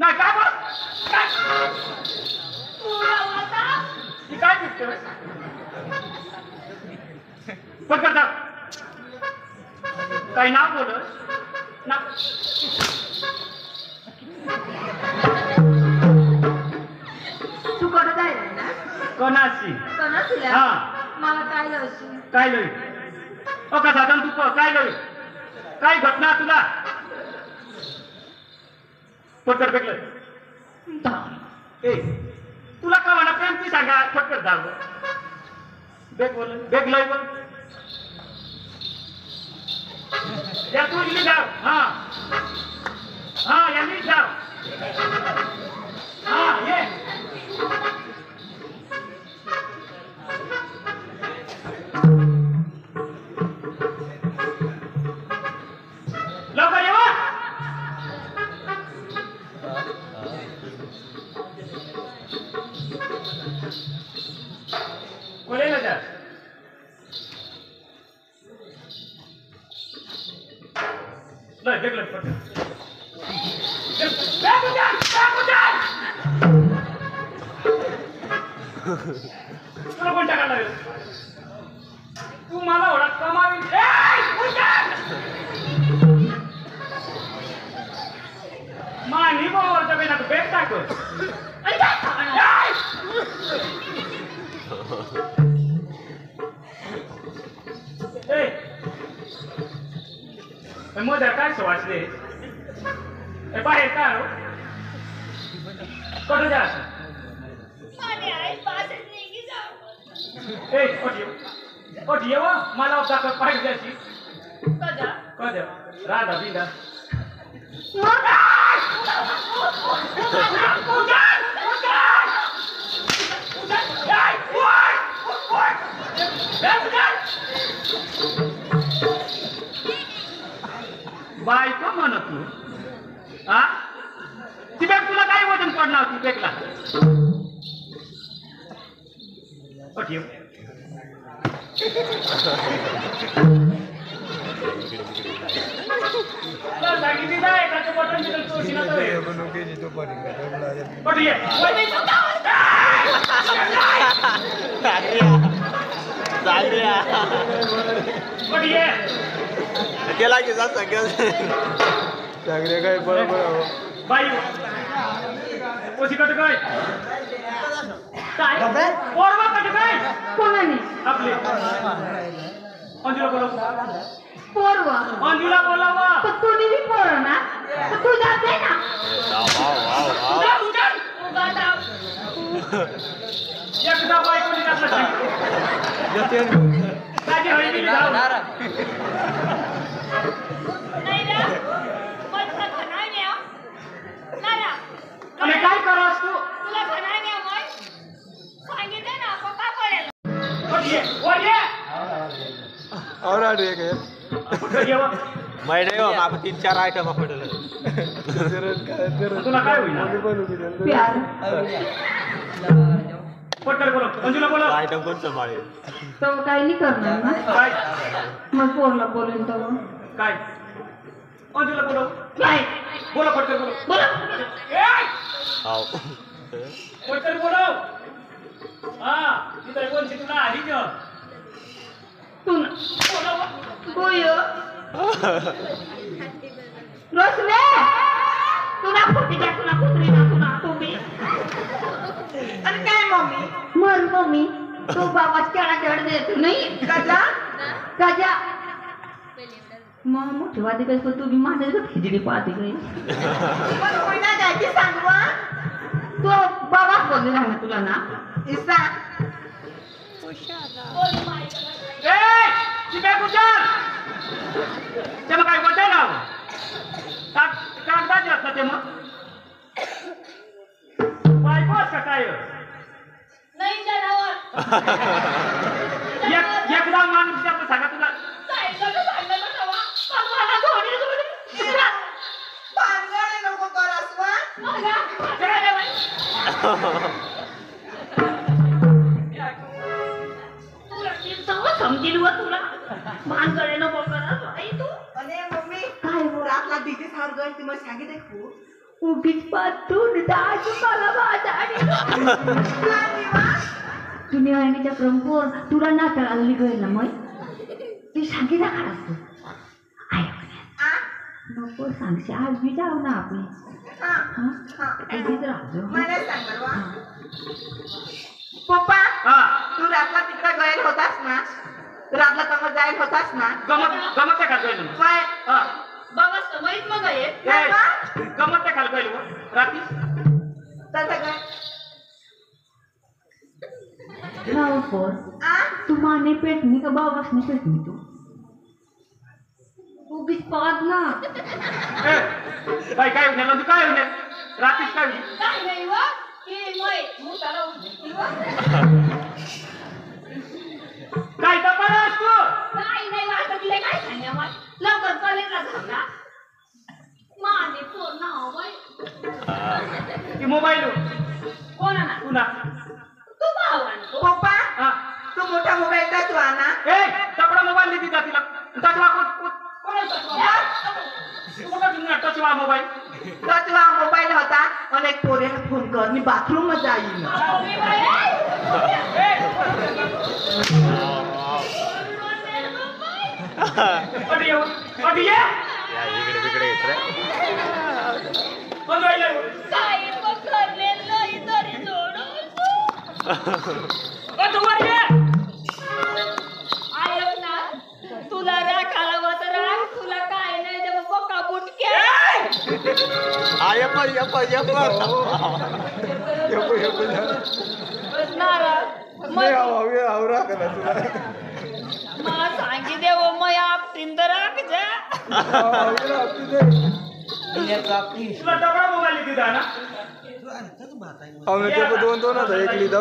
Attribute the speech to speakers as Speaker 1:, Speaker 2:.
Speaker 1: नाही काय बोल काय दिसतोय पटकन जा काही नाव बोल ना
Speaker 2: तू कडे जायला ना
Speaker 1: कोणाशी
Speaker 2: कोणाशी
Speaker 1: हा
Speaker 2: मला काय लवशी
Speaker 1: काय लोई ओ का साधन तू काय लोई काय घटना तुला पटकन भेटलं ए तुला का म्हणा प्रेमची सांगा पटकन जा बेग बोल बेग लय बोल या तू इकडे जाव हा हा यांनी जाव हा ये लवकर येवा कोले ना जा लय देखलं पटकन तुला कोण टाकायला लागेल तू मला ओळख कमावी मानी बावरच्या बेना तू बेग टाक मध्ये काय वाचले बाहेर काय हो कुठं जा मला पाहिजे त्याची कध राधा बिंदा बायको म्हणत तू हा ती बॅग तुला काय वजन पडणार होती बॅगला ठेव सांगितली नाही त्याचं बटन बिटन तो
Speaker 3: त्याला की जा सगळ्या चांगले काय बरोबर
Speaker 1: बाई ओशी कट काय काय पोरवा कट काय
Speaker 2: कोणाने
Speaker 1: आपले अंजुला बोलव
Speaker 2: पोरवा
Speaker 1: अंजुला बोलावा
Speaker 2: पण तू निवी पोर ना तर तू जाते ना
Speaker 1: एकदा बायकोनी टाकलं माझी हळदी जाऊ आणि काय करास तू
Speaker 3: और आ रही है मैंने आप 3-4 आइटम पडलं
Speaker 1: तुला काय होईल
Speaker 2: प्यार
Speaker 1: पटकन बोलो अंजुला बोलो
Speaker 3: आइटम कोण सांभाळेल
Speaker 2: तो काही नाही करणार ना
Speaker 1: काय
Speaker 2: मग पोरला बोलून तो
Speaker 1: काय अंजुला बोलो
Speaker 2: काय
Speaker 1: बोलो पटकन बोलो
Speaker 2: बोला
Speaker 3: हाव
Speaker 1: पटकन बोलो हा इथं कोणची तुला आली ना
Speaker 2: तू ना गोयो रोसले तुला कुठे घ्या तुला कुत्री ना तुला तुम्ही आणि काय मम्मी मर मम्मी तू बाबा केळा चढ देत नाही काजा काजा मग मोठी वादी काय तू बी माझ्या खिचडी पाहते काही पण कोणा जायची सांगवा तो बाबाच बोलले ना तुला ना इसा
Speaker 1: ए चिपे गुजर ते मग काय बोलताय ना कागदाचे असतात ते मग बायकोच का काय
Speaker 2: नाही जनावर
Speaker 1: एकदा माणूस आपलं सांगा तुला
Speaker 2: नको करस समजेल व तुला भानगडे नको करस आई तू
Speaker 4: अरे मम्मी काय हो रातला दीदी सार गई ती मला सांगितले खूप
Speaker 2: उगीच पातून दाज मला माझा तुम्ही आणीच्या क्रमपोर तुला नाचायला आली गय ना मग ती सांगी ना खा असतो नको सांगशी आज बी जाऊ ना आपण
Speaker 4: पप्पा
Speaker 1: हा
Speaker 4: तू रातला तिकडे गैर होतास ना रातला कमर जाईल होतास ना
Speaker 1: गमत त्या खाल पाहिजे
Speaker 4: काय
Speaker 1: हा
Speaker 2: बाबा समईत मग येत
Speaker 1: गमत त्या खाल पाहिजे रात्री
Speaker 4: तसं काय
Speaker 2: तू माने पेटणी का बाबासनी पेटणी तू उगीच पाहत ना
Speaker 1: काय होणार नंतर काय होणार रात्रीच काय होईल
Speaker 2: काय नाही वा की मै मुताला उठली वा
Speaker 1: काय दबाण असतो
Speaker 2: काय नाही वाटले काय सांगा मग लवकर कॉलेजला जाऊ माने फोन नाव बाई
Speaker 1: ती मोबाईल
Speaker 2: कोणा ना
Speaker 1: पुन्हा
Speaker 2: तू भावान
Speaker 4: पप्पा
Speaker 1: हा
Speaker 4: तू मोठा मोबाईल का तू आणा
Speaker 1: ए तपडा मोबाईल देती जा तिला तसला टचवा मोबाईल
Speaker 4: तर तुला मोबाईल होता आणि एक पोरेला फोन कर मी बाथरूम जाईन
Speaker 1: कधी येऊ कधी ये
Speaker 3: या इकडे तिकडे येत रे
Speaker 1: कोण राहिलं
Speaker 2: काय पकडलेलं इतरी
Speaker 1: तू वर ये
Speaker 2: आयो ना तुला राखाला होत राख तुला काय नाही ते बक्का बुटके
Speaker 3: हा यप
Speaker 2: नारा
Speaker 3: आवरा करा तुला
Speaker 2: मला सांगी देव मग आपटीन तर राख जा
Speaker 1: तुला तपडा मोबाईल देती जा ना
Speaker 3: दोन होता एक लिहिदा